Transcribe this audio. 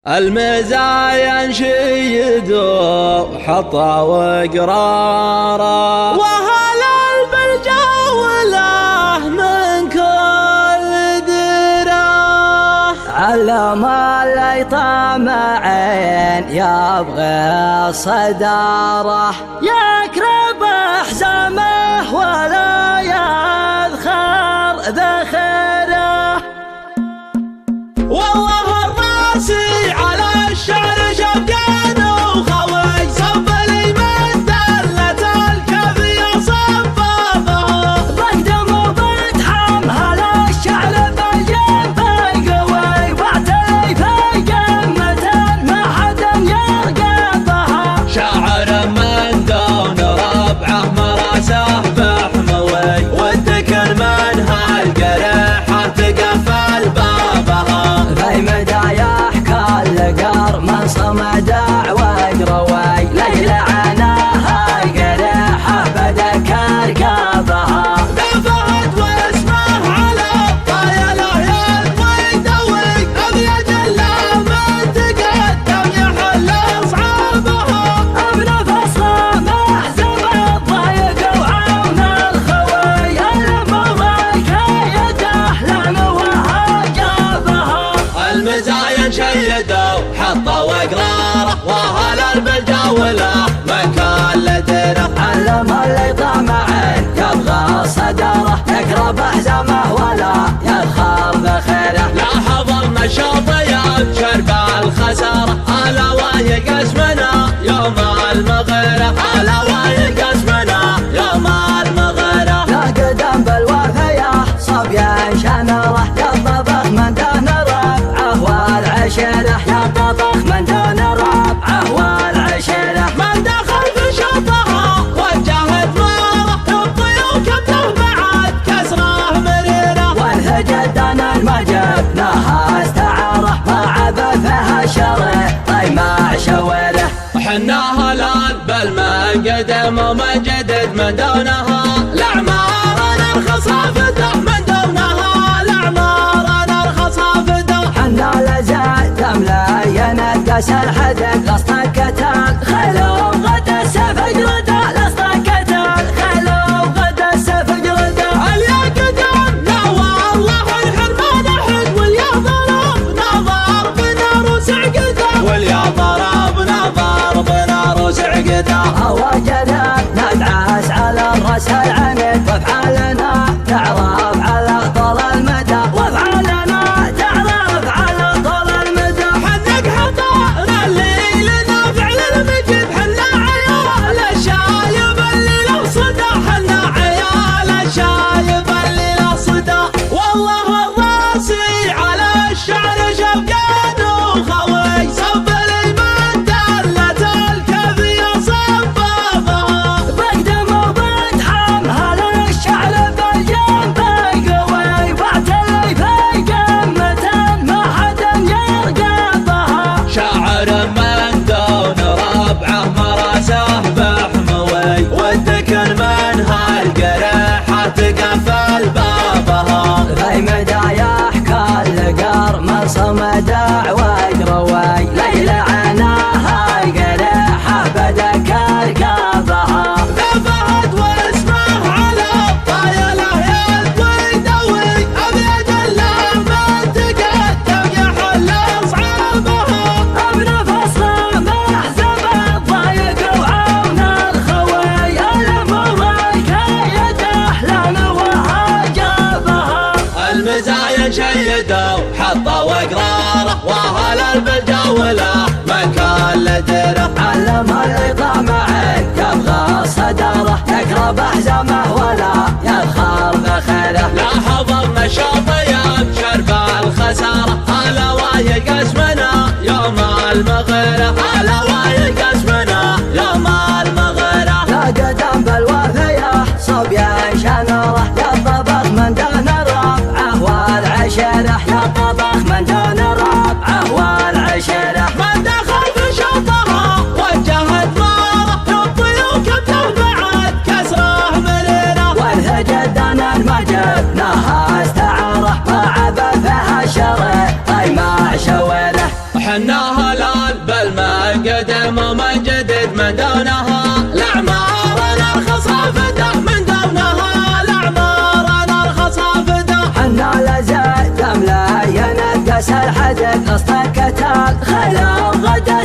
المزايا شيدوا حطا وقراره، وهلا بالجولة من كل ديره. علم اللي طمعين يبغي الصدارة، يكرب حزامه ولا يذخر ذخره. والله الراسي على الشعر شبقان وخوي، صب لي من دلة الكف يصببها. بقدم وبتحم هلا الشعر بالجنب القوي، واعتلي في قمة ما حد يرقبها. شاعر من دون ربعه مراسه بحموي، والتكن من هالقريحة تقفل بابها. في مدايح كل قر من صمد وقروي، لجل عناها القريحة بدك رقابها. دفعت واسمه على الطايله يلقى يدوي، ابيض الا من تقدم يحل اصعابها. ابن فصله محزم الضيق وعون الخوي، المضيق يده لعن وهجابها. المزايا شيدوا حطوا وقراره، وهلا بالجوله من كل ديره. علم اللي طمعين يبغى الصدارة، يقرب حزامه ولا يذخر ذخيره. لاحظ النشاط يبشر بالخساره، الا ويقسمنا يوم المغيره، الا ويقسمنا يوم المغيره. لا قدم بالوفيه صبيا شنره، يطبخ من دون ربعه والعشيره. يطبخ من دون ربعه والعشيره. من دخل في شطها وجه دماره، يبطي وكبته بعد كسره مريره. والهجدان المجبناها استعاره، ما عبث فيها الشرع طيمع شويره. حنا هلال بالمن قدم ومن جدد من دونها، الاعمار نرخص رافده من دونها، الاعمار نرخص رافده. حنا لزاد تملاين القس الحدق لصق قتال، خلو غدا السيف اجرده لصق قتال، خلو غدا السيف اجرده. اليا قدم لا والله الحرمان حد، واليا ضربنا ضربنا روسع قده، واليا ضربنا ضربنا روسع قده. وجدنا ندعس على الراس العنيد، وافعالنا تعرف على طول المدى، وافعالنا تعرف على طول المدى. حنك حطارنا الليل نافع للمجد، حنا عيال الشايب اللي له صدى، حنا عيال الشايب اللي له صدى. والله الراسي على الشعر شبقان وخوي، صب لي من دلة الكف يصببها. بقدم وبتحم هلا الشعر بالجنب القوي، واعتلي في قمة ما حد يرقبها. شاعر من دون ربعه مراسه بحموي، والتكن من هالقريحة تقفل بابها. في مدايح كل قر من صمد وقروي، لجل عناها القريحة بدك رقابها. دفعت واسمه على الطايله يلقى يدوي، ابيض الا من تقدم يحل اصعابها. ابن فصله محزم الضيق وعون الخوي، المضيق يده لعن وهجابها. المزايا شيدوا حطوا وقراره، وهلا بالجوله من كل ديره. علم اللي طمعين يبغى الصدارة، يقرب حزامه ولا يذخر ذخيره. لاحظ النشاط يبشر بالخساره، الا ويقسمنا يوم المغيره، الا ويقسمنا يوم المغيره. لا قدم بالوفيه صبيا شنره، يطبخ من دون ربعه والعشيره. يطبخ من دون ربعه والعشيره. من دخل في شطها وجه دماره، يبطي وكبته بعد كسره مريره. والهجدان المجبناها استعاره، ما عبث فيها الشرع طيمع شويره. هلال بالمقدم ومن جدد من دونها الأعمار نرخص فده من دونها الأعمار نرخص فده حنا لزاد ملايين الدس الحدد وسط القتال خلوا غدا